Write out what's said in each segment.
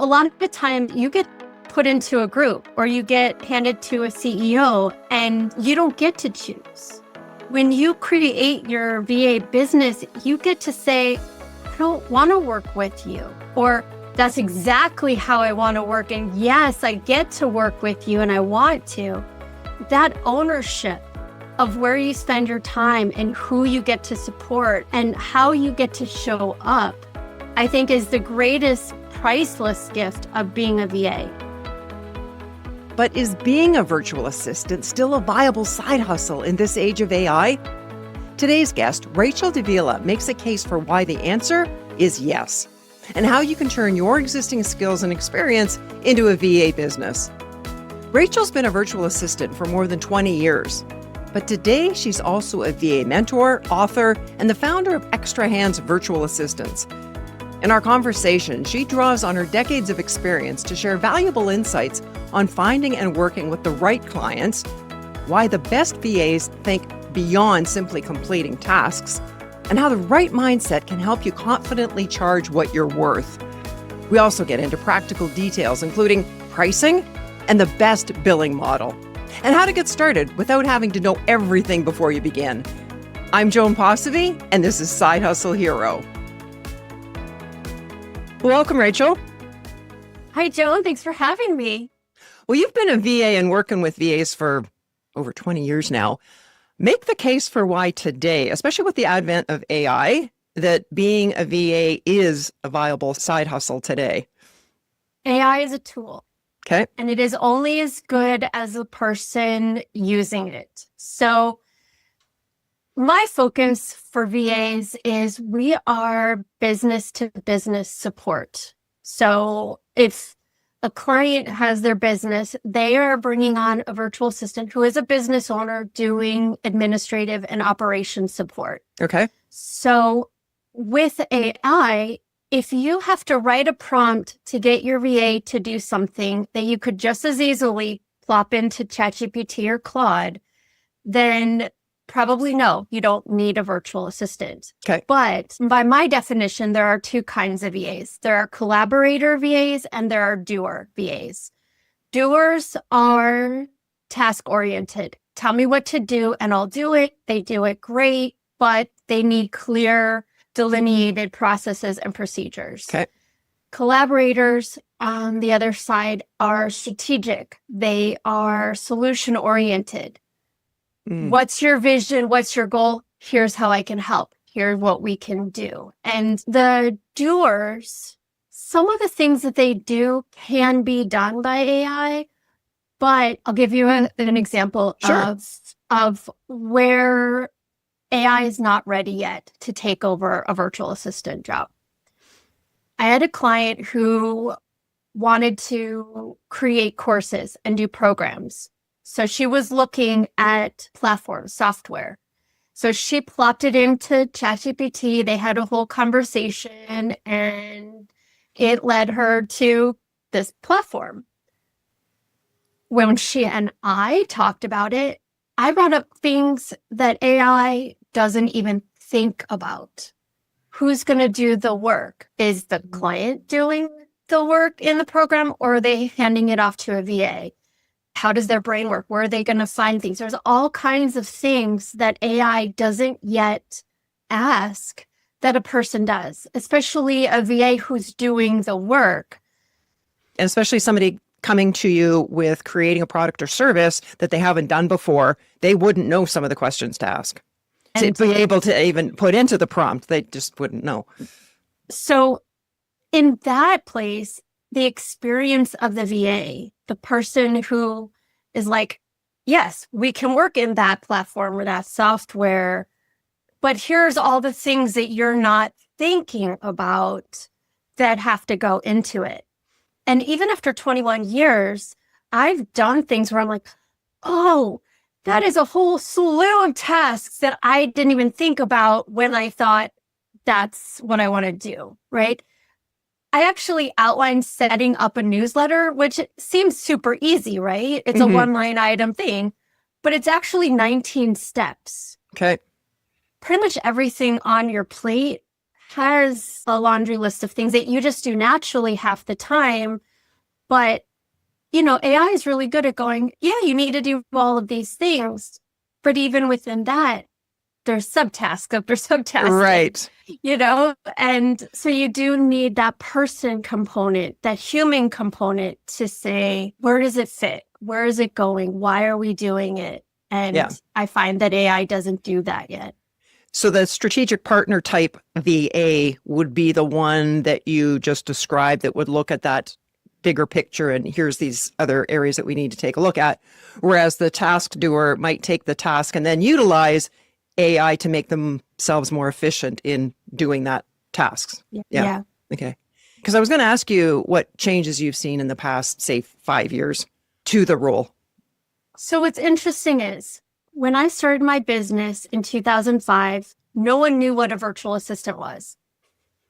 A lot of the time you get put into a group or you get handed to a CEO and you don't get to choose. When you create your VA business, you get to say, I don't want to work with you, or that's exactly how I want to work. And yes, I get to work with you and I want to. That ownership of where you spend your time and who you get to support and how you get to show up, I think is the greatest priceless gift of being a VA. But is being a virtual assistant still a viable side hustle in this age of AI? Today's guest, Rachael Davila, makes a case for why the answer is yes, and how you can turn your existing skills and experience into a VA business. Rachael's been a virtual assistant for more than 20 years, but today she's also a VA mentor, author, and the founder of Extra Hands Virtual Assistants. In our conversation, she draws on her decades of experience to share valuable insights on finding and working with the right clients, why the best VAs think beyond simply completing tasks, and how the right mindset can help you confidently charge what you're worth. We also get into practical details, including pricing and the best billing model, and how to get started without having to know everything before you begin. I'm Joan Posavy, and this is Side Hustle Hero. Welcome, Rachael. Hi, Joan. Thanks for having me. Well, you've been a VA and working with VAs for over 20 years now. Make the case for why today, especially with the advent of AI, that being a VA is a viable side hustle today. AI is a tool. Okay. And it is only as good as the person using it. So my focus for VAs is we are business to business support. So if a client has their business, they are bringing on a virtual assistant who is a business owner doing administrative and operations support. Okay. So with AI, if you have to write a prompt to get your VA to do something that you could just as easily plop into ChatGPT or Claude, then probably no, you don't need a virtual assistant. Okay. But by my definition, there are two kinds of VAs. There are collaborator VAs and there are doer VAs. Doers are task-oriented. Tell me what to do and I'll do it. They do it great, but they need clear, delineated processes and procedures. Okay. Collaborators, on the other side, are strategic. They are solution-oriented. What's your vision? What's your goal? Here's how I can help. Here's what we can do. And the doers, some of the things that they do can be done by AI, but I'll give you an example of where AI is not ready yet to take over a virtual assistant job. I had a client who wanted to create courses and do programs. So she was looking at platforms, software. So she plopped it into ChatGPT. They had a whole conversation and it led her to this platform. When she and I talked about it, I brought up things that AI doesn't even think about. Who's going to do the work? Is the client doing the work in the program or are they handing it off to a VA? How does their brain work? Where are they going to find things? There's all kinds of things that AI doesn't yet ask that a person does, especially a VA who's doing the work. And especially somebody coming to you with creating a product or service that they haven't done before, they wouldn't know some of the questions to ask. To be able to even put into the prompt, they just wouldn't know. So in that place, the experience of the VA, the person who is like, yes, we can work in that platform or that software, but here's all the things that you're not thinking about that have to go into it. And even after 21 years, I've done things where I'm like, oh, that is a whole slew of tasks that I didn't even think about when I thought that's what I want to do, right? I actually outlined setting up a newsletter, which seems super easy, right? It's a one-line item thing, but it's actually 19 steps. Okay. Pretty much everything on your plate has a laundry list of things that you just do naturally half the time. But, AI is really good at going, yeah, you need to do all of these things. But even within that, there's subtask after subtask. Right. And so you do need that person component, that human component to say, where does it fit? Where is it going? Why are we doing it? And I find that AI doesn't do that yet. So the strategic partner type VA would be the one that you just described that would look at that bigger picture and here's these other areas that we need to take a look at. Whereas the task doer might take the task and then utilize AI to make themselves more efficient in doing that tasks. Yeah. Okay. Because I was going to ask you what changes you've seen in the past, say, 5 years to the role. So what's interesting is when I started my business in 2005, no one knew what a virtual assistant was.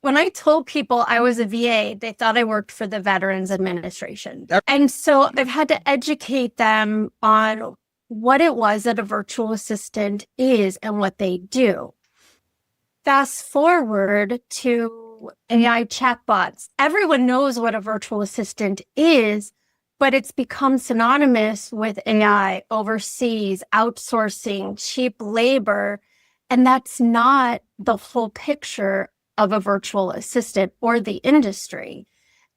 When I told people I was a VA, they thought I worked for the Veterans Administration. And so I've had to educate them on what it was that a virtual assistant is and what they do. Fast forward to AI chatbots. Everyone knows what a virtual assistant is, but it's become synonymous with AI, overseas, outsourcing, cheap labor. And that's not the full picture of a virtual assistant or the industry.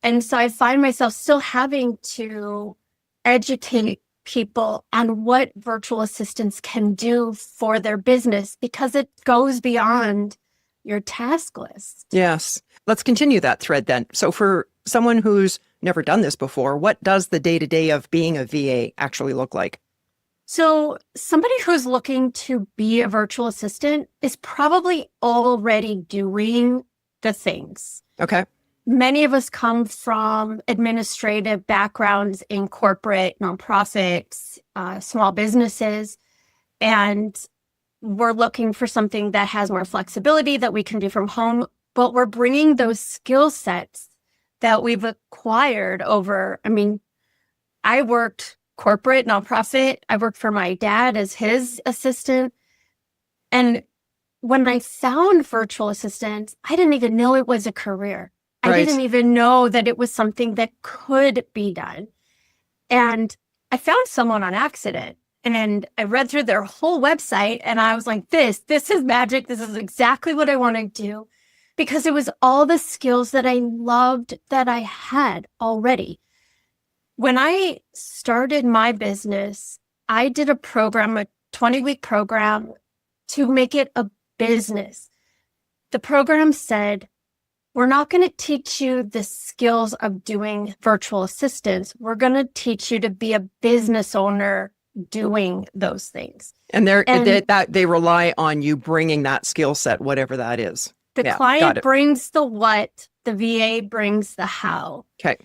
And so I find myself still having to educate people on what virtual assistants can do for their business because it goes beyond your task list. Yes. Let's continue that thread then. So for someone who's never done this before, what does the day-to-day of being a VA actually look like? So somebody who's looking to be a virtual assistant is probably already doing the things. Okay. Many of us come from administrative backgrounds in corporate, nonprofits, small businesses, and we're looking for something that has more flexibility that we can do from home, but we're bringing those skill sets that we've acquired over. I worked corporate, nonprofit. I worked for my dad as his assistant. And when I found virtual assistants, I didn't even know it was a career. Right. I didn't even know that it was something that could be done. And I found someone on accident and I read through their whole website and I was like, this is magic. This is exactly what I want to do because it was all the skills that I loved that I had already. When I started my business, I did a program, a 20-week program to make it a business. The program said, we're not going to teach you the skills of doing virtual assistants. We're going to teach you to be a business owner doing those things. And they rely on you bringing that skill set, whatever that is. The client brings the what, the VA brings the how. Okay.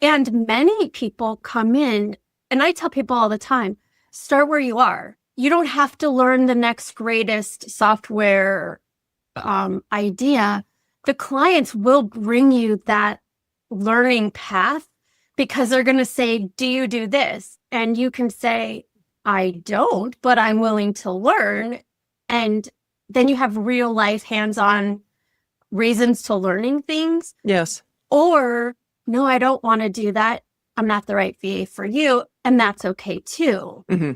And many people come in, and I tell people all the time, start where you are. You don't have to learn the next greatest software idea. The clients will bring you that learning path because they're going to say, do you do this? And you can say, I don't, but I'm willing to learn. And then you have real life hands-on reasons to learning things. Yes. Or, no, I don't want to do that. I'm not the right VA for you. And that's okay too. Mm-hmm.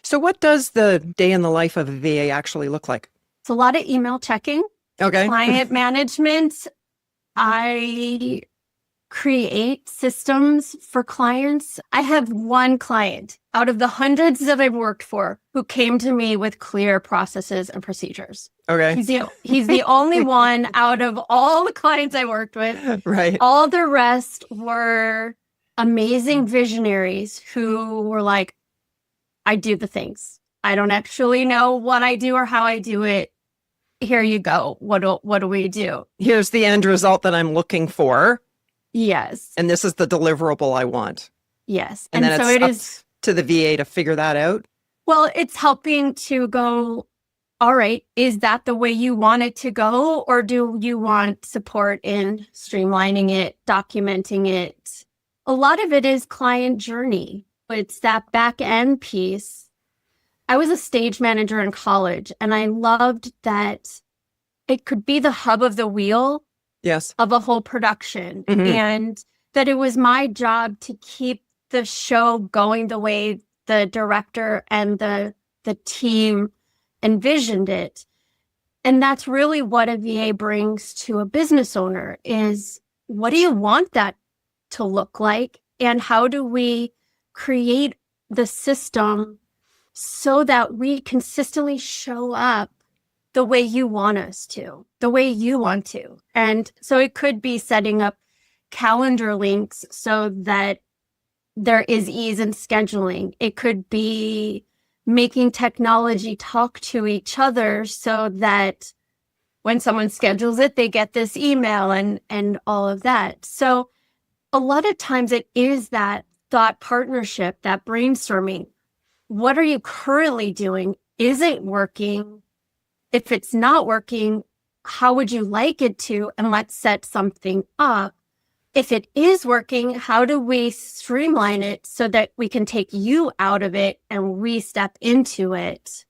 So what does the day in the life of a VA actually look like? It's a lot of email checking. Okay. Client management. I create systems for clients. I have one client out of the hundreds that I've worked for who came to me with clear processes and procedures. Okay. He's the only one out of all the clients I worked with. Right. All the rest were amazing visionaries who were like, I do the things. I don't actually know what I do or how I do it. Here you go. What do we do? Here's the end result that I'm looking for. Yes. And this is the deliverable I want. Yes. And then so it's it up is to the VA to figure that out. Well, it's helping to go, all right, is that the way you want it to go? Or do you want support in streamlining it, documenting it? A lot of it is client journey. It's that back end piece. I was a stage manager in college and I loved that it could be the hub of the wheel Yes. of a whole production. Mhm. And that it was my job to keep the show going the way the director and the team envisioned it. And that's really what a VA brings to a business owner is, what do you want that to look like? And how do we create the system so that we consistently show up the way you want us to, the way you want to? And so it could be setting up calendar links so that there is ease in scheduling. It could be making technology talk to each other so that when someone schedules it, they get this email and all of that. So a lot of times it is that thought partnership, that brainstorming. What are you currently doing? Is it working? If it's not working, how would you like it to? And let's set something up. If it is working, how do we streamline it so that we can take you out of it and we step into it?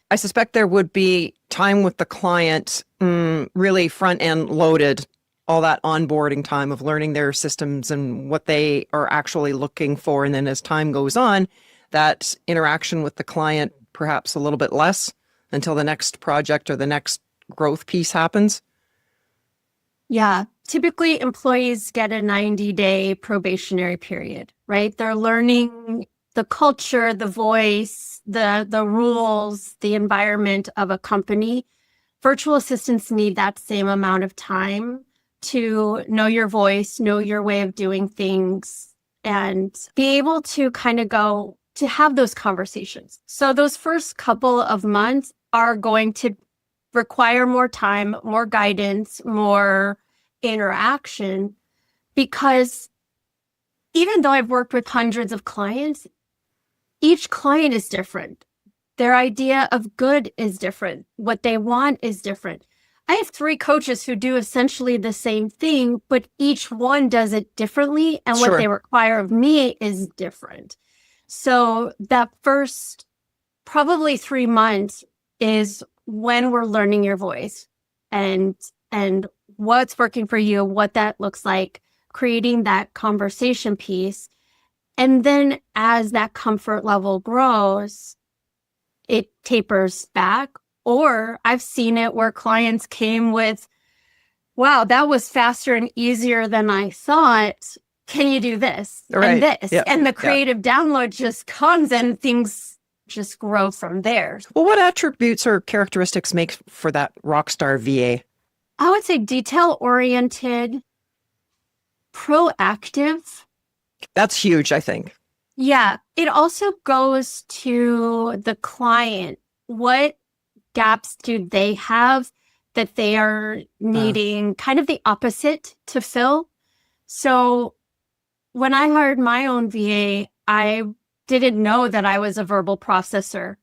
I suspect there would be time with the client, really front end loaded, all that onboarding time of learning their systems and what they are actually looking for. And then as time goes on, that interaction with the client perhaps a little bit less until the next project or the next growth piece happens. Yeah. Typically, employees get a 90-day probationary period, right? They're learning the culture, the voice, the rules, the environment of a company. Virtual assistants need that same amount of time to know your voice, know your way of doing things, and be able to kind of go to have those conversations. So those first couple of months are going to require more time, more guidance, more interaction, because even though I've worked with hundreds of clients, each client is different. Their idea of good is different. What they want is different. I have 3 coaches who do essentially the same thing, but each one does it differently. And Sure. what they require of me is different. So that first probably 3 months is when we're learning your voice and what's working for you, what that looks like, creating that conversation piece. And then as that comfort level grows, it tapers back. Or I've seen it where clients came with, wow, that was faster and easier than I thought. Can you do this Right. and this? Yep. And the creative download just comes and things just grow from there. Well, what attributes or characteristics make for that rockstar VA? I would say detail-oriented, proactive. That's huge, I think. Yeah. It also goes to the client. What gaps do they have that they are needing kind of the opposite to fill? So when I hired my own VA, I didn't know that I was a verbal processor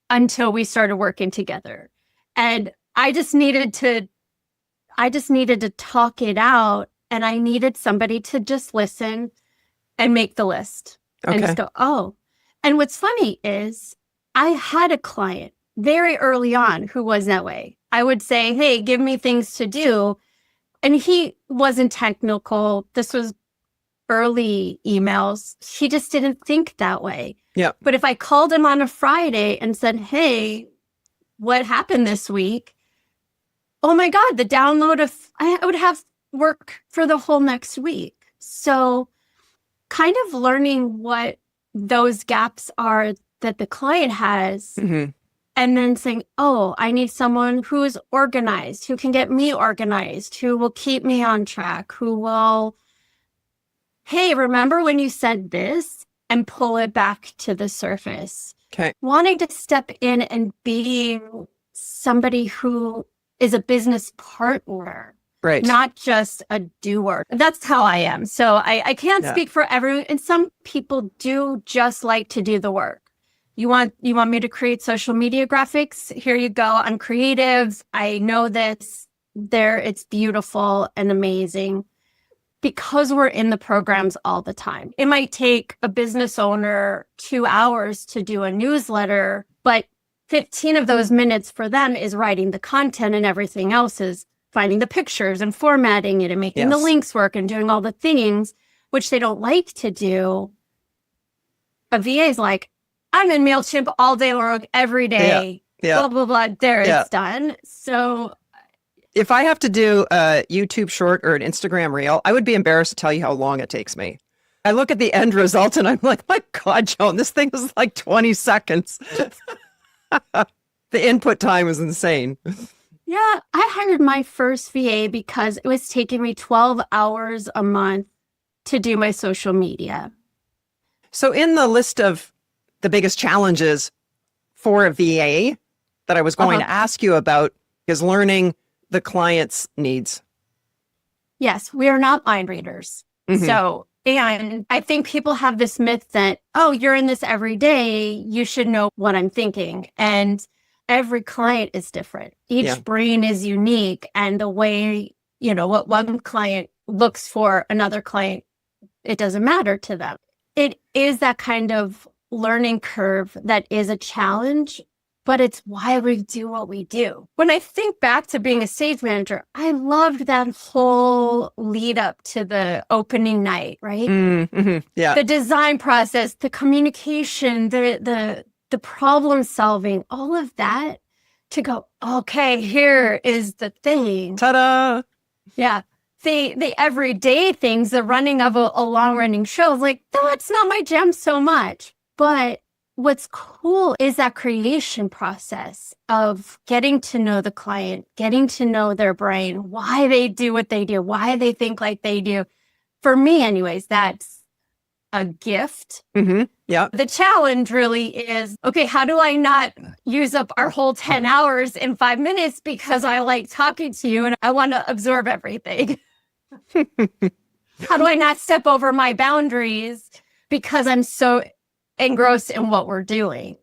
until we started working together. And I just needed to talk it out, and I needed somebody to just listen and make the list and just go, oh. And what's funny is I had a client very early on who was that way. I would say, hey, give me things to do. And he wasn't technical. This was early emails. He just didn't think that way. Yeah. But if I called him on a Friday and said, hey, what happened this week? Oh my God, the download of, I would have work for the whole next week. So kind of learning what those gaps are that the client has, Mm-hmm. and then saying, oh, I need someone who is organized, who can get me organized, who will keep me on track, who will, hey, remember when you said this, and pull it back to the surface. Okay. Wanting to step in and being somebody who is a business partner, Right. not just a doer. That's how I am. So I can't speak for everyone. And some people do just like to do the work. You want me to create social media graphics? Here you go. I'm creative. I know this. It's beautiful and amazing. Because we're in the programs all the time. It might take a business owner 2 hours to do a newsletter, but 15 of those minutes for them is writing the content, and everything else is finding the pictures and formatting it and making the links work and doing all the things which they don't like to do. A VA is like, I'm in MailChimp all day long, every day, blah, blah, blah. There, it's done. So if I have to do a YouTube short or an Instagram reel, I would be embarrassed to tell you how long it takes me. I look at the end result and I'm like, my God, Joan, this thing was like 20 seconds. The input time was insane. Yeah, I hired my first VA because it was taking me 12 hours a month to do my social media. So in the list of the biggest challenges for a VA that I was going to ask you about is learning the client's needs. Yes, we are not mind readers. So, and I think people have this myth that, oh, you're in this every day, you should know what I'm thinking. And every client is different. Each brain is unique. And the way, what one client looks for another client, it doesn't matter to them. It is that kind of learning curve that is a challenge, but it's why we do what we do. When I think back to being a stage manager, I loved that whole lead up to the opening night, right? Yeah. The design process, the communication, the problem solving, all of that to go, okay, here is the thing. Ta-da! Yeah. The everyday things, the running of a long-running show, like, that's not my jam so much. But what's cool is that creation process of getting to know the client, getting to know their brain, why they do what they do, why they think like they do. For me, anyways, that's a gift. Yeah. The challenge really is, okay, how do I not use up our whole 10 hours in 5 minutes because I like talking to you and I want to absorb everything? How do I not step over my boundaries because I'm so engrossed in what we're doing?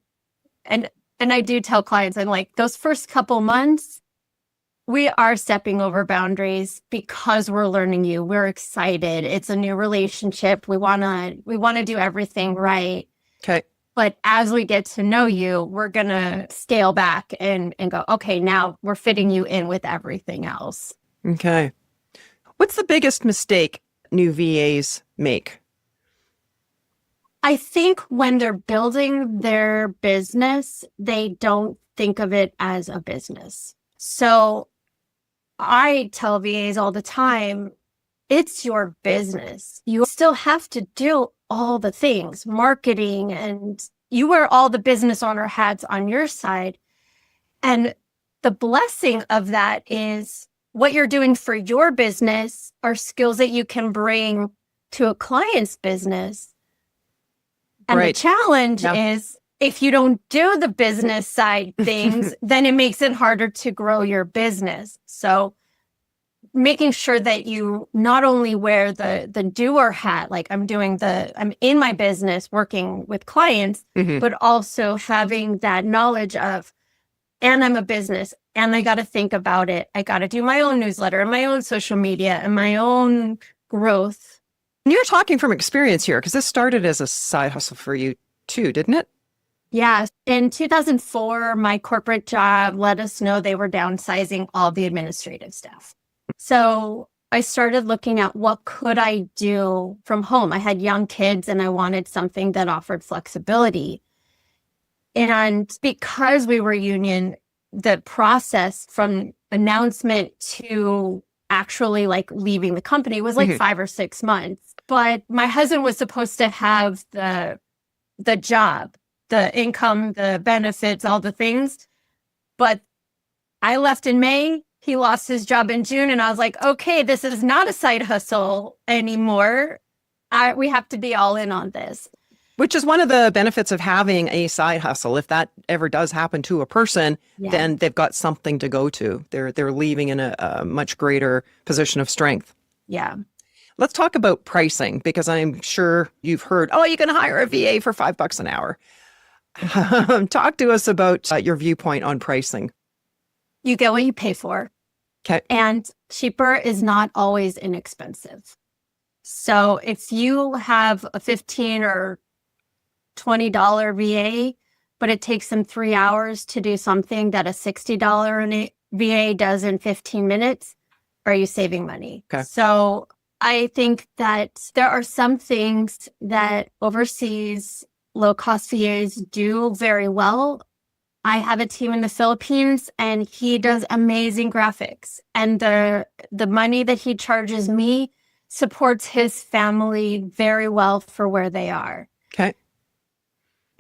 And I do tell clients, I'm like, those first couple months, we are stepping over boundaries because we're learning you. We're excited. It's a new relationship. We wanna do everything right. Okay. But as we get to know you, we're gonna scale back and go, okay, now we're fitting you in with everything else. Okay. What's the biggest mistake new VAs make? I think when they're building their business, they don't think of it as a business. So I tell VAs all the time, it's your business. You still have to do all the things, marketing, and you wear all the business owner hats on your side. And the blessing of that is what you're doing for your business are skills that you can bring to a client's business. And the challenge is if you don't do the business side things, then it makes it harder to grow your business. So making sure that you not only wear the doer hat, like I'm in my business working with clients, but also having that knowledge of, and I'm a business and I got to think about it. I got to do my own newsletter and my own social media and my own growth. And you're talking from experience here because this started as a side hustle for you too, didn't it? Yeah. In 2004, my corporate job let us know they were downsizing all the administrative staff. So I started looking at what could I do from home. I had young kids and I wanted something that offered flexibility. And because we were union, the process from announcement to actually like leaving the company was like 5 or 6 months. But my husband was supposed to have the job, the income, the benefits, all the things. But I left in May. He lost his job in June. And I was like, okay, this is not a side hustle anymore. We have to be all in on this. Which is one of the benefits of having a side hustle. If that ever does happen to a person, then they've got something to go to. They're leaving in a much greater position of strength. Yeah. Let's talk about pricing, because I'm sure you've heard, oh, you can hire a VA for $5 an hour. Talk to us about your viewpoint on pricing. You get what you pay for. Okay. And cheaper is not always inexpensive. So if you have a $15 or $20 VA, but it takes them 3 hours to do something that a $60 VA does in 15 minutes, are you saving money? Okay. So I think that there are some things that overseas low-cost VAs do very well. I have a team in the Philippines, and he does amazing graphics. And the money that he charges me supports his family very well for where they are. Okay.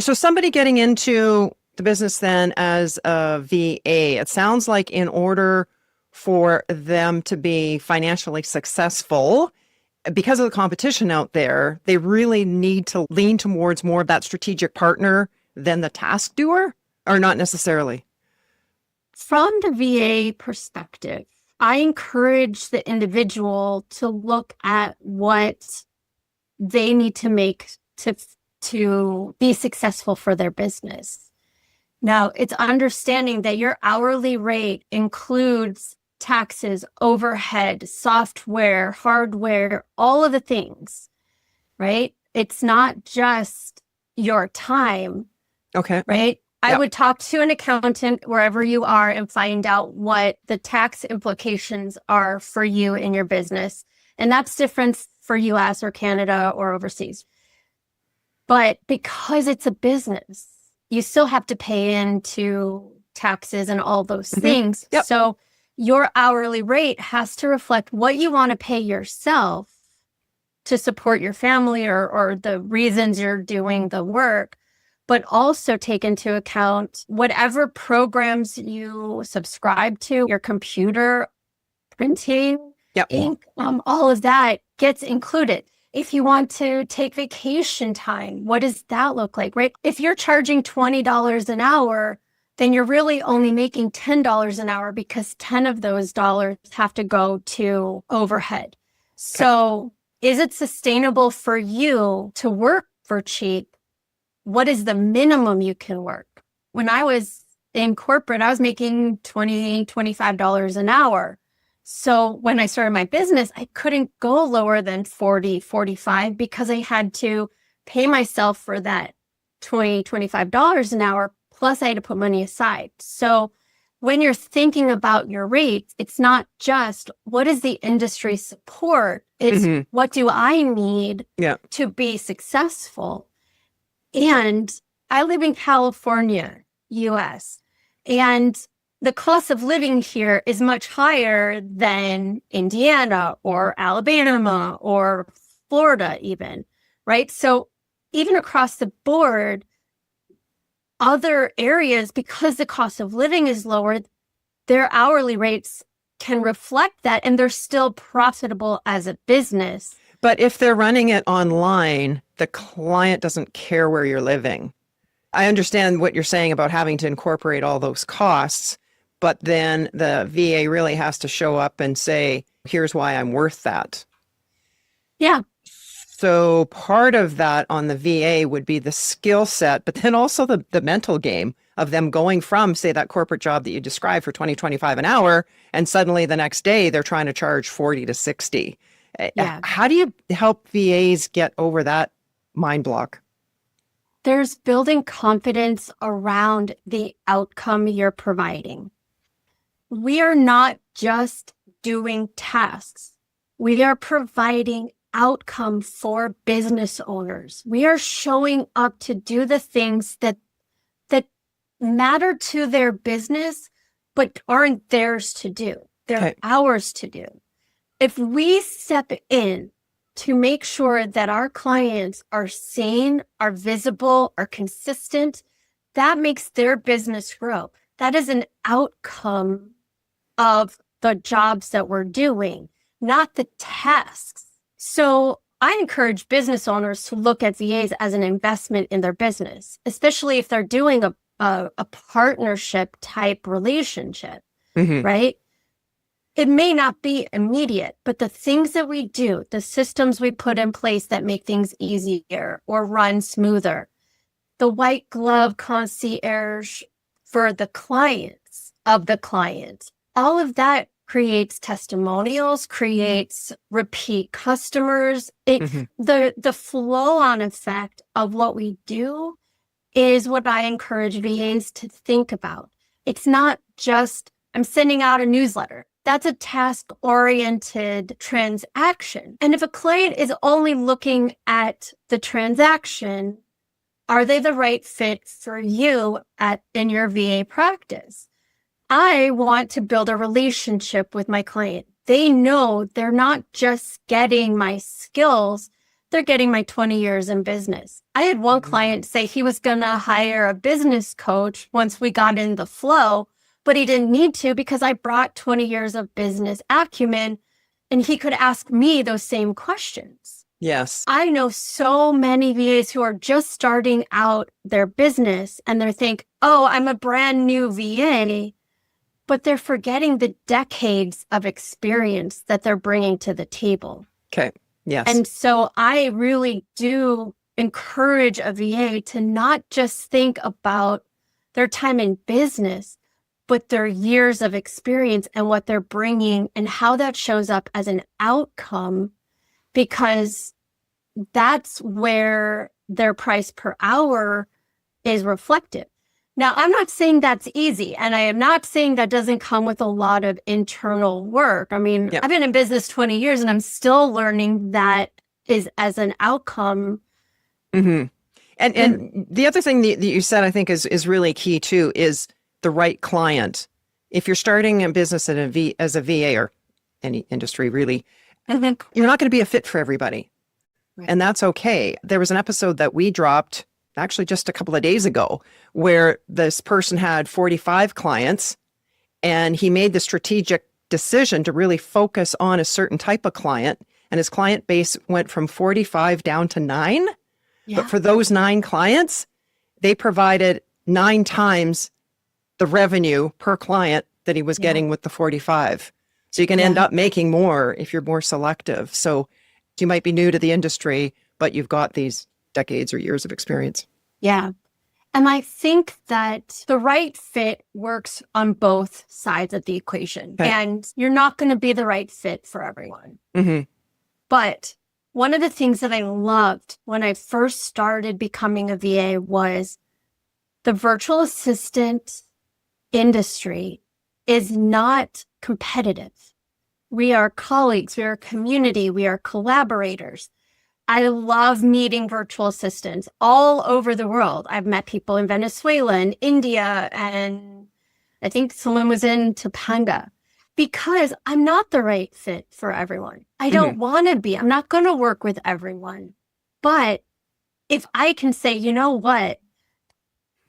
So somebody getting into the business then as a VA, it sounds like in order for them to be financially successful, because of the competition out there, they really need to lean towards more of that strategic partner than the task doer, or not necessarily? From the VA perspective, I encourage the individual to look at what they need to make to be successful for their business. Now, it's understanding that your hourly rate includes taxes, overhead, software, hardware, all of the things, right? It's not just your time, Okay. right? I Yep. would talk to an accountant wherever you are and find out what the tax implications are for you in your business. And that's different for US or Canada or overseas. But because it's a business, you still have to pay into taxes and all those things. Yep. So your hourly rate has to reflect what you want to pay yourself to support your family or the reasons you're doing the work, but also take into account whatever programs you subscribe to, your computer, printing, Yep. ink, all of that gets included. If you want to take vacation time, what does that look like, right? If you're charging $20 an hour, then you're really only making $10 an hour because 10 of those dollars have to go to overhead. So is it sustainable for you to work for cheap? What is the minimum you can work? When I was in corporate, I was making $20, $25 an hour. So when I started my business, I couldn't go lower than 40, 45 because I had to pay myself for that $20, $25 an hour. Plus I had to put money aside. So when you're thinking about your rates, it's not just what is the industry support? It's what do I need to be successful? And I live in California, US, and the cost of living here is much higher than Indiana or Alabama or Florida even, right? So even across the board, other areas, because the cost of living is lower, their hourly rates can reflect that, and they're still profitable as a business. But if they're running it online, the client doesn't care where you're living. I understand what you're saying about having to incorporate all those costs, but then the VA really has to show up and say, here's why I'm worth that. Yeah. So part of that on the VA would be the skill set, but then also the mental game of them going from, say, that corporate job that you described for 20, 25 an hour, and suddenly the next day they're trying to charge 40 to 60. Yeah. How do you help VAs get over that mind block? There's building confidence around the outcome you're providing. We are not just doing tasks. We are providing outcome for business owners. We are showing up to do the things that matter to their business, but aren't theirs to do. They're ours to do. If we step in to make sure that our clients are seen, are visible, are consistent, that makes their business grow. That is an outcome of the jobs that we're doing, not the tasks. So I encourage business owners to look at VAs as an investment in their business, especially if they're doing a partnership type relationship, right? It may not be immediate, but the things that we do, the systems we put in place that make things easier or run smoother, the white glove concierge for the clients of the client, all of that creates testimonials, creates repeat customers. The flow-on effect of what we do is what I encourage VAs to think about. It's not just, I'm sending out a newsletter. That's a task-oriented transaction. And if a client is only looking at the transaction, are they the right fit for you in your VA practice? I want to build a relationship with my client. They know they're not just getting my skills, they're getting my 20 years in business. I had one client say he was going to hire a business coach once we got in the flow, but he didn't need to because I brought 20 years of business acumen and he could ask me those same questions. Yes. I know so many VAs who are just starting out their business and they think, oh, I'm a brand new VA, but they're forgetting the decades of experience that they're bringing to the table. Okay. Yes. And so I really do encourage a VA to not just think about their time in business, but their years of experience and what they're bringing and how that shows up as an outcome, because that's where their price per hour is reflective. Now, I'm not saying that's easy, and I am not saying that doesn't come with a lot of internal work. I mean, I've been in business 20 years, and I'm still learning that is as an outcome. Mm-hmm. And the other thing that you said, I think, is really key, too, is the right client. If you're starting a business as a VA or any industry, really, you're not going to be a fit for everybody. Right. And that's okay. There was an episode that we dropped actually just a couple of days ago where this person had 45 clients and he made the strategic decision to really focus on a certain type of client, and his client base went from 45 down to 9. Yeah. But for those 9 clients, they provided 9 times the revenue per client that he was getting with the 45. So you can end up making more if you're more selective. So you might be new to the industry, but you've got these decades or years of experience. Yeah. And I think that the right fit works on both sides of the equation. Okay. And you're not going to be the right fit for everyone. Mm-hmm. But one of the things that I loved when I first started becoming a VA was the virtual assistant industry is not competitive. We are colleagues, we are community, we are collaborators. I love meeting virtual assistants all over the world. I've met people in Venezuela and India, and I think someone was in Topanga, because I'm not the right fit for everyone. I don't want to be. I'm not going to work with everyone. But if I can say, you know what,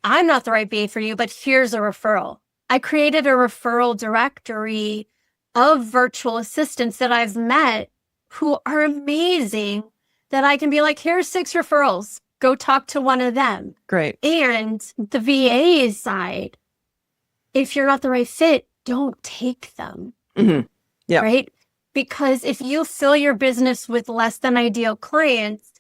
I'm not the right VA for you, but here's a referral. I created a referral directory of virtual assistants that I've met who are amazing, that I can be like, here's 6 referrals. Go talk to one of them. Great. And the VA side, if you're not the right fit, don't take them. Mm-hmm. Yeah. Right? Because if you fill your business with less than ideal clients,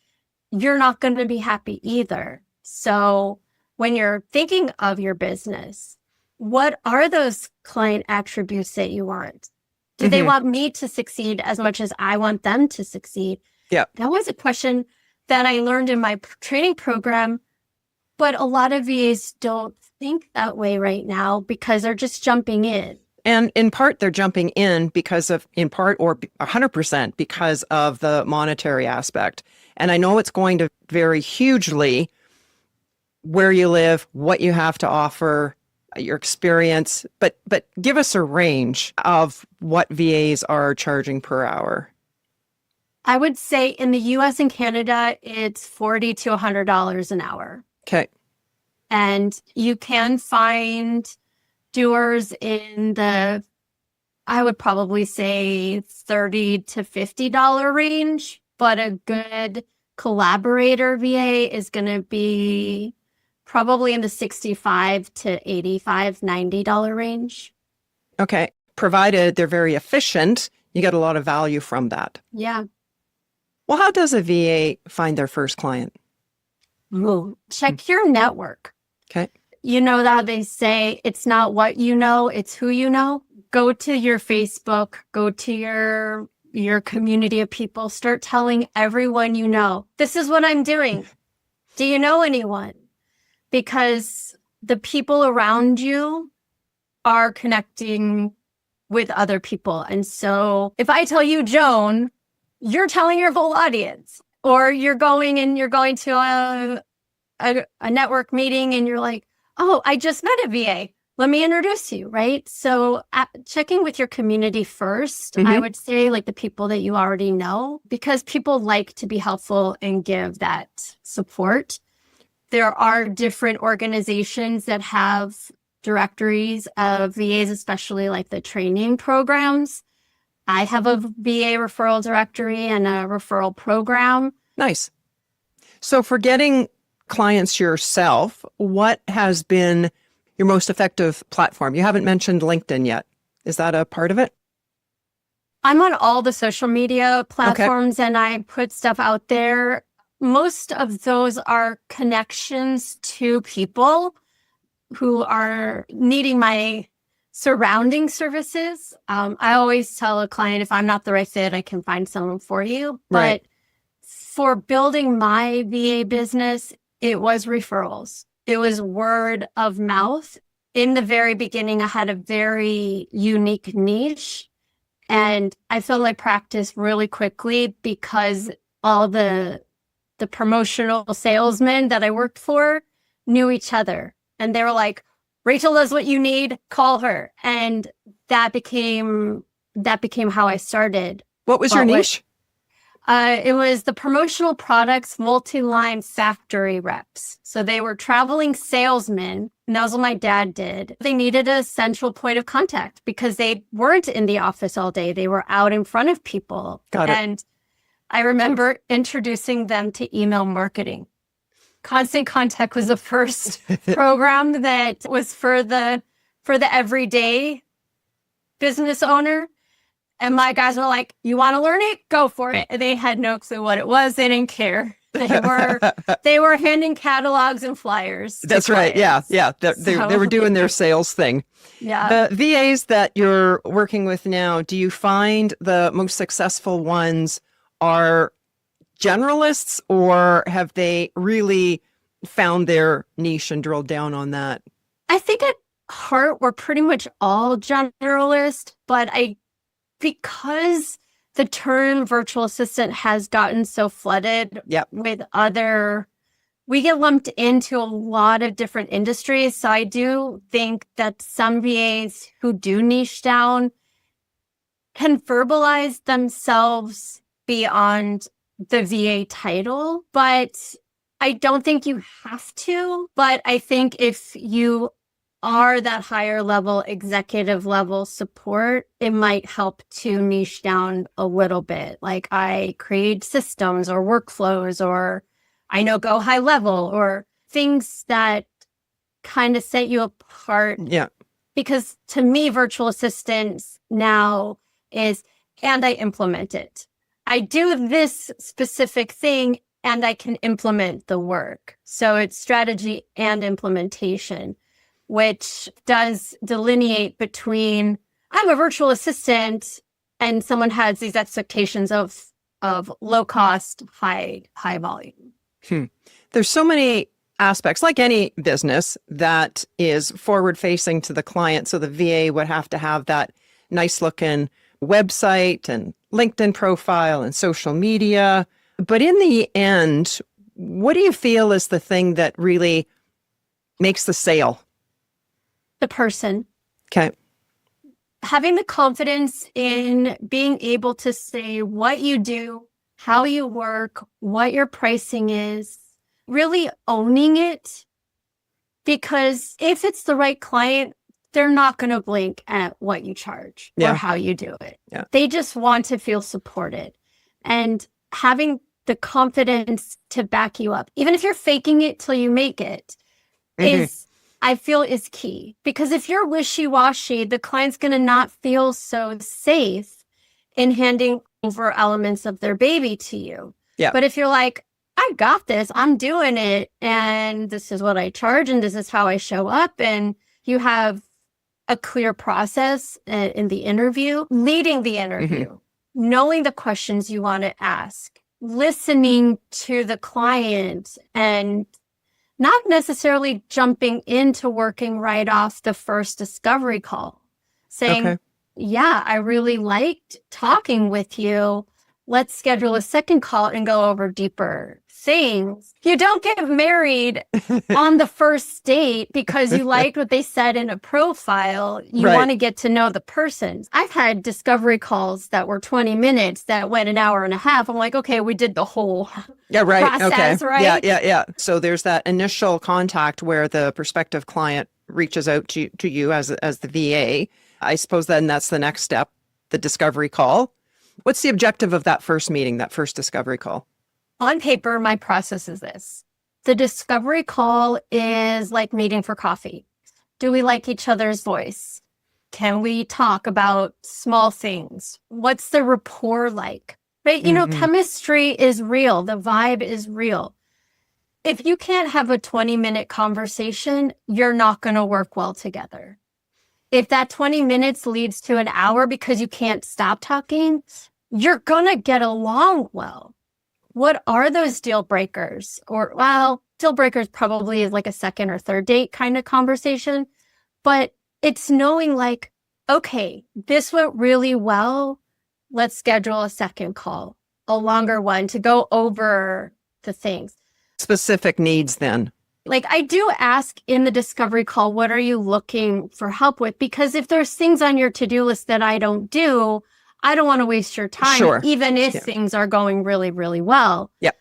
you're not going to be happy either. So when you're thinking of your business, what are those client attributes that you want? Do they want me to succeed as much as I want them to succeed? Yeah. That was a question that I learned in my training program, but a lot of VAs don't think that way right now because they're just jumping in. And in part, they're jumping in because of, in part or 100% because of the monetary aspect. And I know it's going to vary hugely where you live, what you have to offer, your experience, but give us a range of what VAs are charging per hour. I would say in the US and Canada, it's $40 to $100 an hour. Okay. And you can find doers in the, I would probably say $30 to $50 range, but a good collaborator VA is going to be probably in the $65 to $85, $90 range. Okay. Provided they're very efficient, you get a lot of value from that. Yeah. Well, how does a VA find their first client? Check your network. Okay. You know that they say it's not what you know, it's who you know. Go to your Facebook, go to your community of people, start telling everyone you know, this is what I'm doing. Do you know anyone? because the people around you are connecting with other people. And so if I tell you, Joan, you're telling your whole audience, or you're going to a network meeting and you're like, oh, I just met a VA. Let me introduce you, right? So checking with your community first, I would say like the people that you already know, because people like to be helpful and give that support. There are different organizations that have directories of VAs, especially like the training programs. I have a VA referral directory and a referral program. Nice. So for getting clients yourself, what has been your most effective platform? You haven't mentioned LinkedIn yet. Is that a part of it? I'm on all the social media platforms and I put stuff out there. Most of those are connections to people who are needing my surrounding services. I always tell a client, if I'm not the right fit, I can find someone for you. Right. But for building my VA business, it was referrals. It was word of mouth. In the very beginning, I had a very unique niche, and I felt like practice really quickly because all the promotional salesmen that I worked for knew each other. And they were like, Rachel does what you need, call her. And that became how I started. What was your niche? It was the promotional products multi-line factory reps. So they were traveling salesmen, and that was what my dad did. They needed a central point of contact because they weren't in the office all day. They were out in front of people. Got it. And I remember introducing them to email marketing. Constant Contact was the first program that was for the everyday business owner. And my guys were like, you want to learn it? Go for it. And they had no clue what it was. They didn't care. They were handing catalogs and flyers. That's right. Yeah. They were doing their sales thing. Yeah. The VAs that you're working with now, do you find the most successful ones are generalists, or have they really found their niche and drilled down on that? I think at heart, we're pretty much all generalist, but because the term virtual assistant has gotten so flooded with we get lumped into a lot of different industries. So I do think that some VAs who do niche down can verbalize themselves beyond the VA title, but I don't think you have to. But I think if you are that higher level, executive level support, it might help to niche down a little bit. Like I create systems or workflows, or I know go high level, or things that kind of set you apart. Yeah. Because to me, virtual assistants now is, and I implement it. I do this specific thing and I can implement the work. So it's strategy and implementation, which does delineate between I'm a virtual assistant and someone has these expectations of low cost, high volume. There's so many aspects, like any business, that is forward facing to the client. So the VA would have to have that nice looking website and LinkedIn profile and social media. But in the end, what do you feel is the thing that really makes the sale? The person. Okay. Having the confidence in being able to say what you do, how you work, what your pricing is, really owning it. Because if it's the right client, they're not going to blink at what you charge or how you do it. Yeah. They just want to feel supported. And having the confidence to back you up, even if you're faking it till you make it, I feel is key. Because if you're wishy-washy, the client's going to not feel so safe in handing over elements of their baby to you. Yeah. But if you're like, I got this, I'm doing it, and this is what I charge, and this is how I show up, and you have a clear process in the interview, leading the interview, knowing the questions you want to ask, listening to the client, and not necessarily jumping into working right off the first discovery call, saying, Okay. yeah, I really liked talking with you. Let's schedule a second call and go over deeper things. You don't get married on the first date because you liked what they said in a profile. You Right. want to get to know the person. I've had discovery calls that were 20 minutes that went an hour and a half. I'm like, okay, we did the whole Yeah, right. process, Okay. right? Yeah. So there's that initial contact where the prospective client reaches out to you as the VA. I suppose then that's the next step, the discovery call. What's the objective of that first meeting, that first discovery call? On paper, my process is this. The discovery call is like meeting for coffee. Do we like each other's voice? Can we talk about small things? What's the rapport like? Right? You know, chemistry is real. The vibe is real. If you can't have a 20-minute conversation, you're not going to work well together. If that 20 minutes leads to an hour because you can't stop talking, you're going to get along well. What are those deal breakers? Or, well, deal breakers probably is like a second or third date kind of conversation. But it's knowing like, okay, this went really well. Let's schedule a second call, a longer one to go over the things. Specific needs then. Like I do ask in the discovery call, what are you looking for help with? Because if there's things on your to-do list that I don't do, I don't want to waste your time, Sure. even if things are going really, really well. Yep.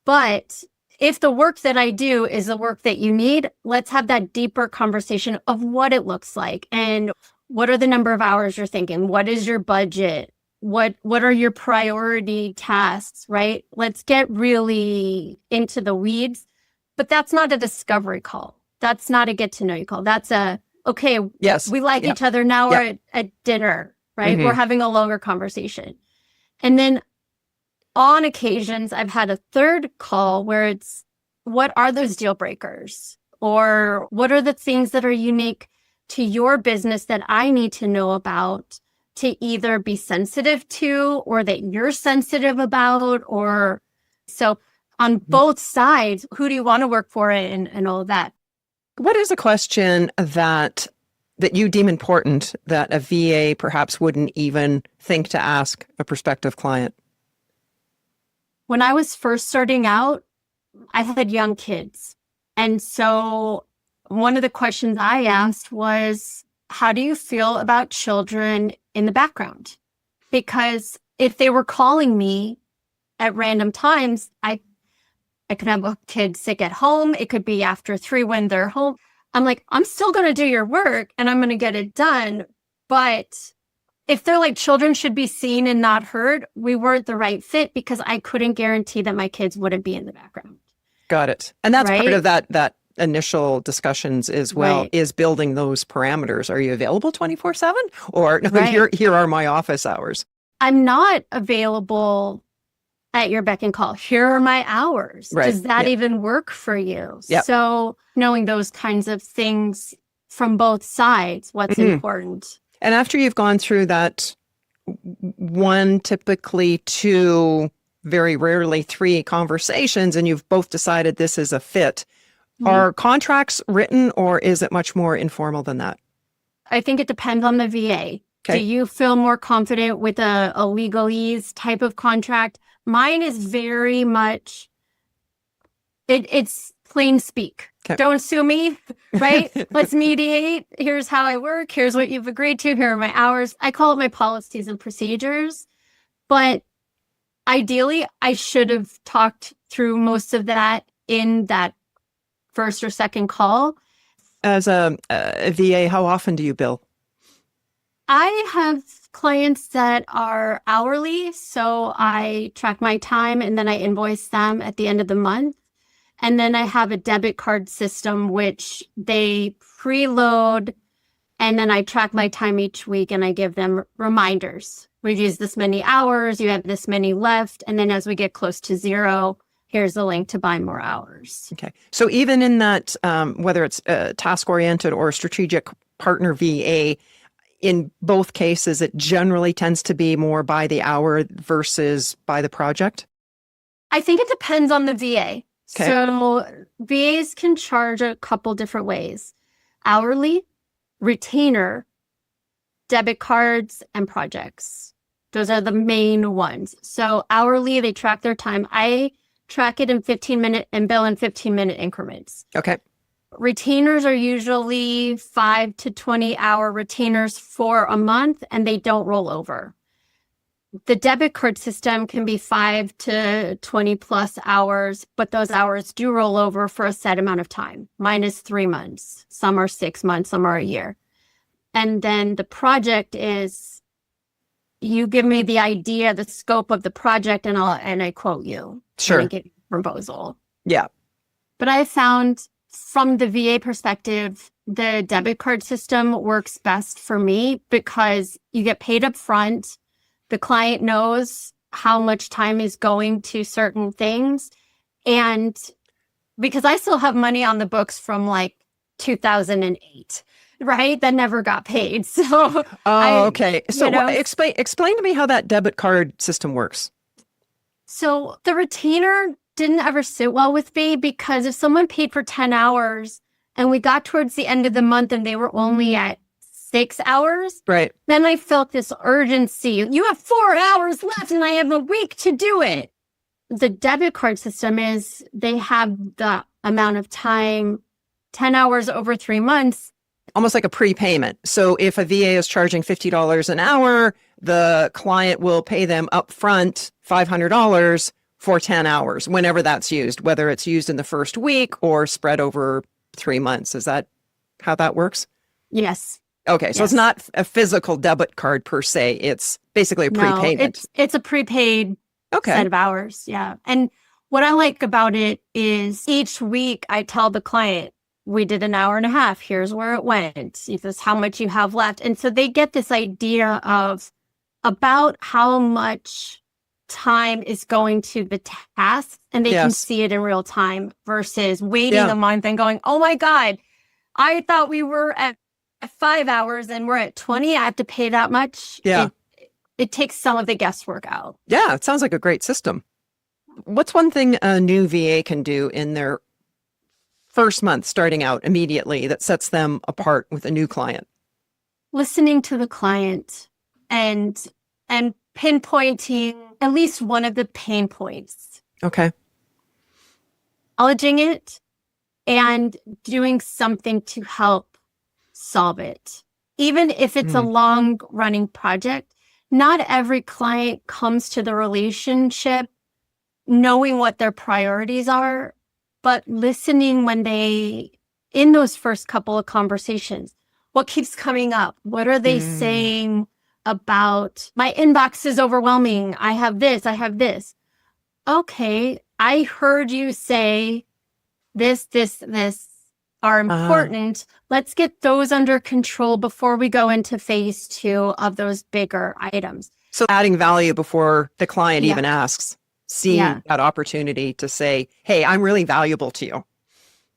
But if the work that I do is the work that you need, let's have that deeper conversation of what it looks like and what are the number of hours you're thinking? What is your budget? What are your priority tasks, right? Let's get really into the weeds. But that's not a discovery call. That's not a get to know you call. That's a, okay, Yes. we like each other. Now we're at dinner, right? We're having a longer conversation. And then on occasions, I've had a third call where it's, what are those deal breakers? Or what are the things that are unique to your business that I need to know about to either be sensitive to or that you're sensitive about? Or so on both sides, who do you want to work for and all of that? What is a question that you deem important that a VA perhaps wouldn't even think to ask a prospective client? When I was first starting out, I had young kids. And so one of the questions I asked was, how do you feel about children in the background? Because if they were calling me at random times, I could have a kid sick at home. It could be after 3 when they're home. I'm like, I'm still going to do your work and I'm going to get it done. But if they're like children should be seen and not heard, we weren't the right fit because I couldn't guarantee that my kids wouldn't be in the background. Got it. And that's Right? part of that initial discussions as well, Right. is building those parameters. Are you available 24/7? Or no, Right. here are my office hours. I'm not available at your beck and call. Here are my hours. Right. Does that Yeah. even work for you? Yeah. So knowing those kinds of things from both sides, what's important. And after you've gone through that 1, typically 2, very rarely 3 conversations, and you've both decided this is a fit, are contracts written or is it much more informal than that? I think it depends on the VA. Okay. Do you feel more confident with a legalese type of contract? Mine is very much, it's plain speak. Okay. Don't sue me, right? Let's mediate. Here's how I work. Here's what you've agreed to. Here are my hours. I call it my policies and procedures. But ideally, I should have talked through most of that in that first or second call. As a VA, how often do you bill? I have clients that are hourly, so I track my time and then I invoice them at the end of the month. And then I have a debit card system, which they preload, and then I track my time each week and I give them reminders. We've used this many hours, you have this many left. And then as we get close to 0, here's the link to buy more hours. Okay. So even in that, whether it's task-oriented or strategic partner VA, in both cases, it generally tends to be more by the hour versus by the project? I think it depends on the VA. Okay. So VAs can charge a couple different ways: hourly, retainer, debit cards, and projects. Those are the main ones. So hourly, they track their time. I track it in 15-minute and bill in 15-minute increments. Okay. Retainers are usually 5 to 20-hour retainers for a month, and they don't roll over. The debit card system can be 5 to 20 plus hours, but those hours do roll over for a set amount of time. Mine is 3 months. Some are 6 months, some are a year. And then the project is, you give me the idea, the scope of the project, and I quote you. Sure. And I give you a proposal. Yeah. But I found from the VA perspective, the debit card system works best for me because you get paid up front. The client knows how much time is going to certain things. And because I still have money on the books from like 2008, right? That never got paid. So, okay. So explain to me how that debit card system works. So the retainer didn't ever sit well with me because if someone paid for 10 hours and we got towards the end of the month and they were only at 6 hours, right, then I felt this urgency. You have 4 hours left and I have a week to do it. The debit card system is they have the amount of time, 10 hours over 3 months. Almost like a prepayment. So if a VA is charging $50 an hour, the client will pay them upfront $500 for 10 hours, whenever that's used, whether it's used in the first week or spread over 3 months. Is that how that works? Yes. Okay. So It's not a physical debit card per se. It's basically a prepayment. It's a prepaid set of hours. Yeah. And what I like about it is each week I tell the client, we did an hour and a half. Here's where it went. This is how much you have left. And so they get this idea of about how much time is going to the task, and they can see it in real time versus waiting a month and going, oh my God, I thought we were at 5 hours and we're at 20. I have to pay that much. Yeah. It takes some of the guesswork out. Yeah. It sounds like a great system. What's one thing a new VA can do in their first month starting out immediately that sets them apart with a new client? Listening to the client and pinpointing at least one of the pain points. Okay. Acknowledging it and doing something to help solve it. Even if it's a long running project, not every client comes to the relationship knowing what their priorities are, but listening when in those first couple of conversations, what keeps coming up? What are they saying about my inbox is overwhelming? I have this, I have this. Okay, I heard you say this are important. Let's get those under control before we go into phase 2 of those bigger items. So adding value before the client even asks, seeing that opportunity to say, hey, I'm really valuable to you.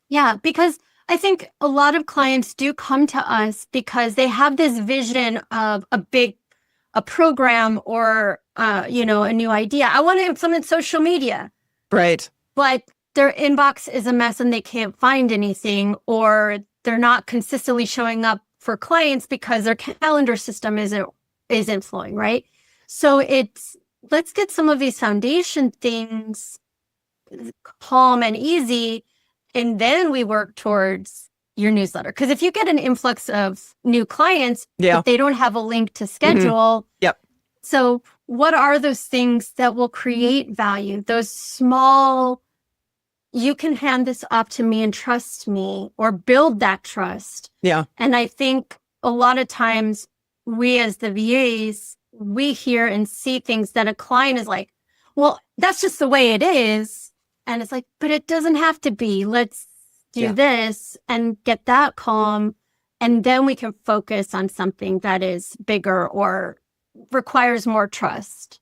Yeah, because I think a lot of clients do come to us because they have this vision of a program or, a new idea. I want to implement social media. Right. But their inbox is a mess and they can't find anything, or they're not consistently showing up for clients because their calendar system isn't flowing, right? So let's get some of these foundation things calm and easy, and then we work towards your newsletter. Because if you get an influx of new clients, but they don't have a link to schedule. Yep. So what are those things that will create value? Those small, you can hand this off to me and trust me, or build that trust. Yeah. And I think a lot of times we as the VAs, we hear and see things that a client is like, well, that's just the way it is. And it's like, but it doesn't have to be. Let's do this and get that calm. And then we can focus on something that is bigger or requires more trust.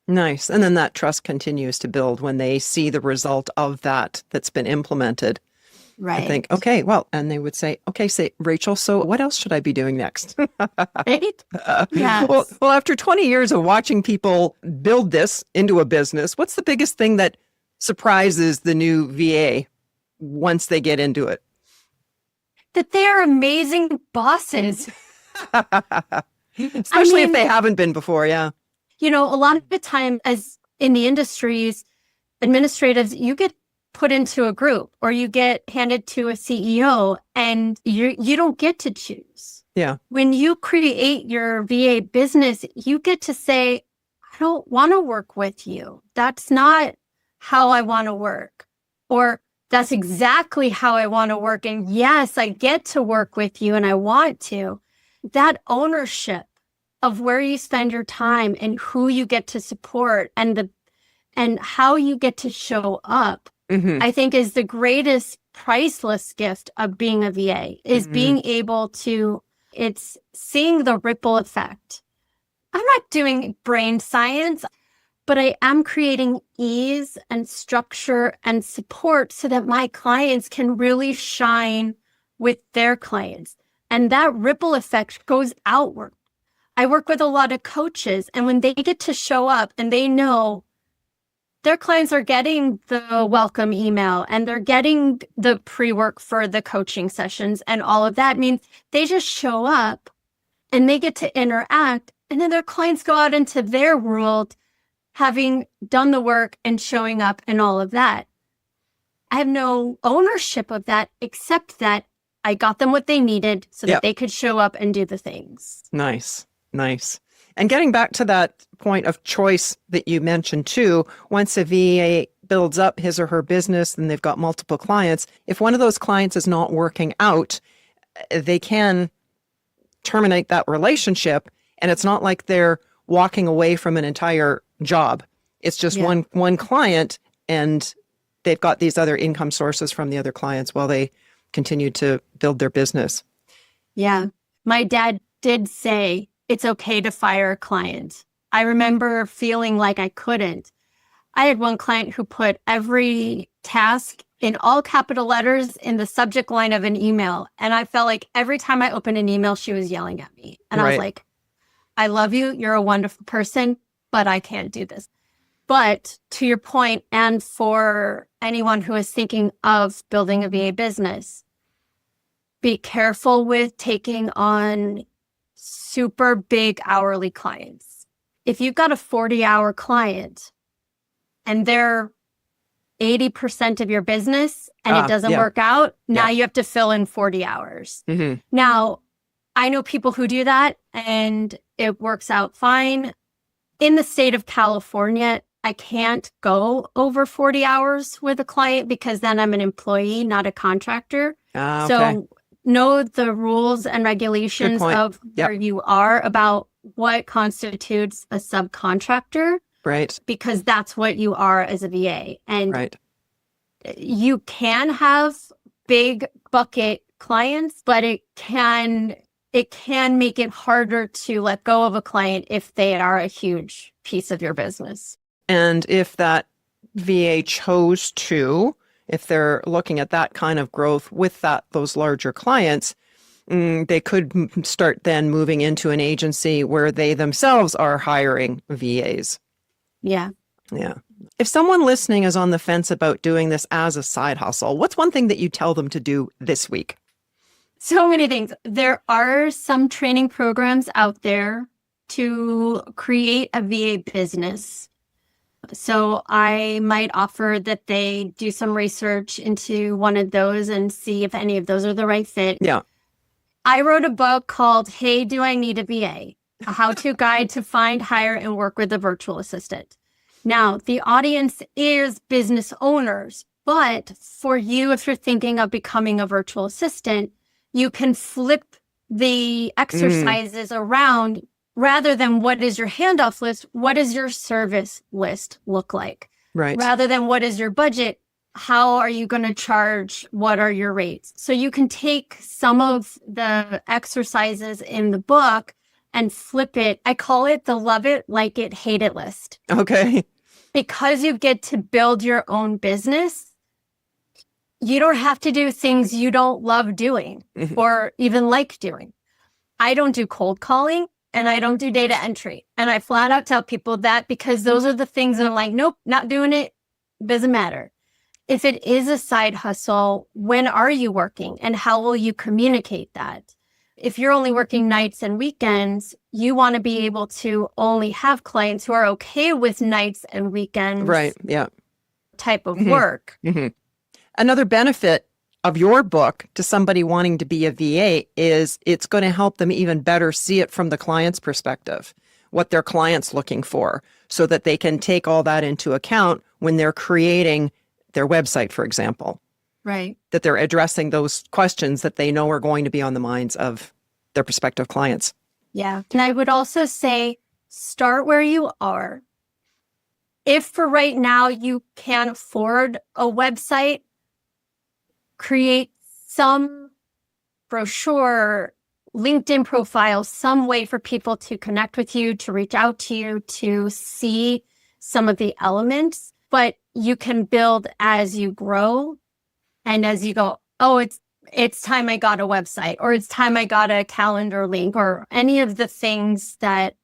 Nice. And then that trust continues to build when they see the result of that's been implemented. Right. I think, okay, well, and they would say, okay, Rachel, so what else should I be doing next? Right? Yeah. Well, after 20 years of watching people build this into a business, what's the biggest thing that surprises the new VA once they get into it? That they are amazing bosses. Especially if they haven't been before, yeah. A lot of the time, as in the industries, administratives, you get put into a group or you get handed to a CEO and you don't get to choose. Yeah. When you create your VA business, you get to say, I don't want to work with you. That's not how I want to work. Or that's exactly how I want to work. And yes, I get to work with you and I want to. That ownership of where you spend your time and who you get to support and how you get to show up, I think is the greatest priceless gift of being a VA, is being able to, it's seeing the ripple effect. I'm not doing brain science, but I am creating ease and structure and support so that my clients can really shine with their clients. And that ripple effect goes outward. I work with a lot of coaches, and when they get to show up and they know their clients are getting the welcome email and they're getting the pre-work for the coaching sessions and all of that, means they just show up and they get to interact, and then their clients go out into their world having done the work and showing up and all of that. I have no ownership of that except that I got them what they needed so that they could show up and do the things. Nice. And getting back to that point of choice that you mentioned too, once a VA builds up his or her business and they've got multiple clients, if one of those clients is not working out, they can terminate that relationship. And it's not like they're walking away from an entire job. It's just one client, and they've got these other income sources from the other clients while they continue to build their business. Yeah. My dad did say it's okay to fire a client. I remember feeling like I couldn't. I had one client who put every task in all capital letters in the subject line of an email. And I felt like every time I opened an email, she was yelling at me. And I was like, I love you. You're a wonderful person, but I can't do this. But to your point, and for anyone who is thinking of building a VA business, be careful with taking on super big hourly clients. If you've got a 40-hour client and they're 80% of your business and it doesn't work out, now you have to fill in 40 hours. Now, I know people who do that and it works out fine. In the state of California, I can't go over 40 hours with a client because then I'm an employee, not a contractor. So know the rules and regulations of where you are about what constitutes a subcontractor. Right. Because that's what you are as a VA. And you can have big bucket clients, but it can make it harder to let go of a client if they are a huge piece of your business. And if that VA chose to, if they're looking at that kind of growth with those larger clients, they could start then moving into an agency where they themselves are hiring VAs. Yeah. If someone listening is on the fence about doing this as a side hustle, what's one thing that you tell them to do this week? So many things. There are some training programs out there to create a VA business. So I might offer that they do some research into one of those and see if any of those are the right fit. Yeah. I wrote a book called Hey, Do I Need a VA? A how-to guide to find, hire, and work with a virtual assistant. Now, the audience is business owners, but for you, if you're thinking of becoming a virtual assistant, you can flip the exercises around. Rather than what is your handoff list, what does your service list look like? Right. Rather than what is your budget, how are you going to charge? What are your rates? So you can take some of the exercises in the book and flip it. I call it the love it, like it, hate it list. Okay. Because you get to build your own business, you don't have to do things you don't love doing or even like doing. I don't do cold calling. And I don't do data entry. And I flat out tell people that because those are the things that I'm like, nope, not doing it. Doesn't matter. If it is a side hustle, when are you working and how will you communicate that? If you're only working nights and weekends, you want to be able to only have clients who are okay with nights and weekends. Right. Yeah. Type of work. Mm-hmm. Another benefit of your book to somebody wanting to be a VA is it's going to help them even better see it from the client's perspective, what their client's looking for, so that they can take all that into account when they're creating their website, for example. Right. That they're addressing those questions that they know are going to be on the minds of their prospective clients. Yeah. And I would also say, start where you are. If for right now you can't afford a website, create some brochure, LinkedIn profile, some way for people to connect with you, to reach out to you, to see some of the elements. But you can build as you grow and as you go, oh, it's time I got a website, or it's time I got a calendar link, or any of the things that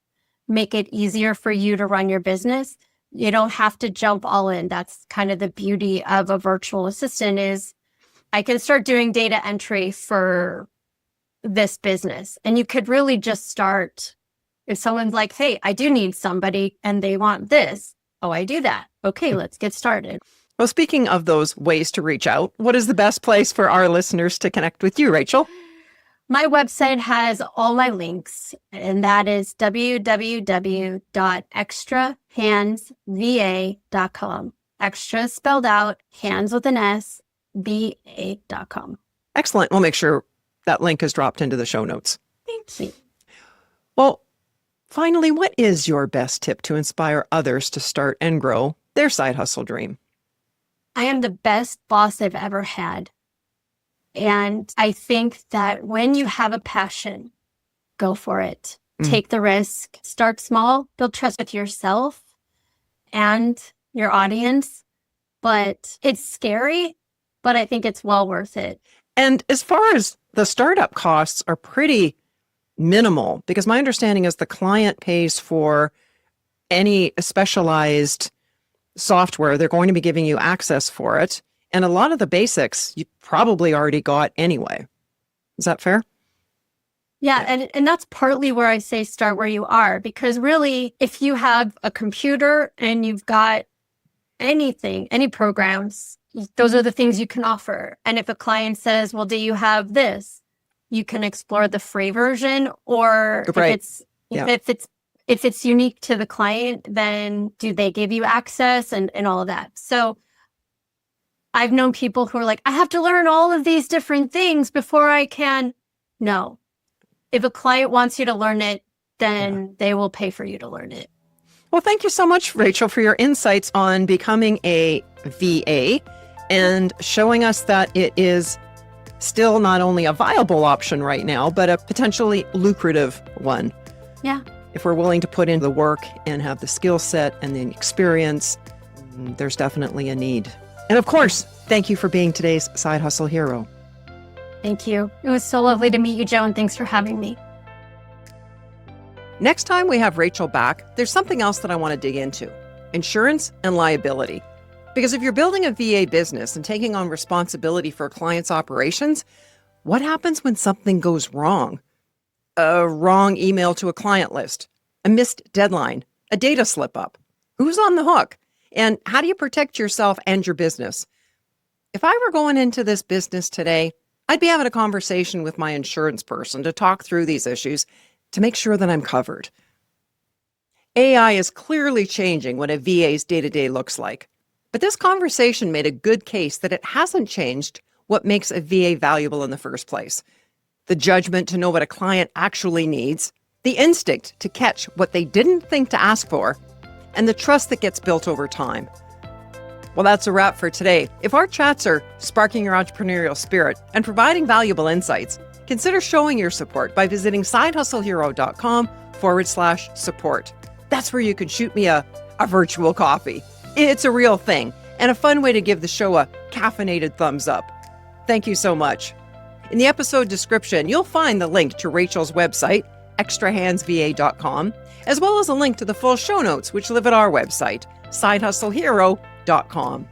make it easier for you to run your business. You don't have to jump all in. That's kind of the beauty of a virtual assistant is I can start doing data entry for this business. And you could really just start if someone's like, hey, I do need somebody and they want this. Oh, I do that. Okay, let's get started. Well, speaking of those ways to reach out, what is the best place for our listeners to connect with you, Rachael? My website has all my links, and that is www.extrahandsva.com. Extra spelled out, hands with an S, VA.com. Excellent. We'll make sure that link is dropped into the show notes. Thank you. Well, finally, what is your best tip to inspire others to start and grow their side hustle dream? I am the best boss I've ever had. And I think that when you have a passion, go for it. Take the risk. Start small. Build trust with yourself and your audience. But it's scary, but I think it's well worth it. And as far as the startup costs are pretty minimal, because my understanding is the client pays for any specialized software. They're going to be giving you access for it. And a lot of the basics you probably already got anyway. Is that fair? Yeah, and that's partly where I say start where you are, because really, if you have a computer and you've got anything, any programs, those are the things you can offer. And if a client says, well, do you have this? You can explore the free version, or Right. if it's unique to the client, then do they give you access and all of that? So I've known people who are like, I have to learn all of these different things before I can. No. If a client wants you to learn it, then they will pay for you to learn it. Well, thank you so much, Rachael, for your insights on becoming a VA and showing us that it is still not only a viable option right now, but a potentially lucrative one. Yeah. If we're willing to put in the work and have the skill set and the experience, there's definitely a need. And of course, thank you for being today's Side Hustle Hero. Thank you. It was so lovely to meet you, Joe, and thanks for having me. Next time we have Rachael back, there's something else that I want to dig into: insurance and liability. Because if you're building a VA business and taking on responsibility for a client's operations, what happens when something goes wrong? A wrong email to a client list, a missed deadline, a data slip up. Who's on the hook? And how do you protect yourself and your business? If I were going into this business today, I'd be having a conversation with my insurance person to talk through these issues to make sure that I'm covered. AI is clearly changing what a VA's day-to-day looks like. But this conversation made a good case that it hasn't changed what makes a VA valuable in the first place. The judgment to know what a client actually needs, the instinct to catch what they didn't think to ask for, and the trust that gets built over time. Well, that's a wrap for today. If our chats are sparking your entrepreneurial spirit and providing valuable insights, consider showing your support by visiting sidehustlehero.com/support. That's where you can shoot me a virtual coffee. It's a real thing and a fun way to give the show a caffeinated thumbs up. Thank you so much. In the episode description, you'll find the link to Rachael's website, extrahandsva.com, as well as a link to the full show notes, which live at our website, sidehustlehero.com. debit-card.com.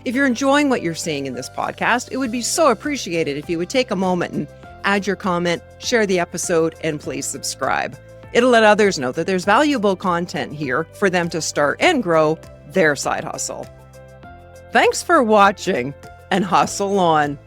If you're enjoying what you're seeing in this podcast, it would be so appreciated if you would take a moment and add your comment, share the episode, and please subscribe. It'll let others know that there's valuable content here for them to start and grow their side hustle. Thanks for watching, and hustle on.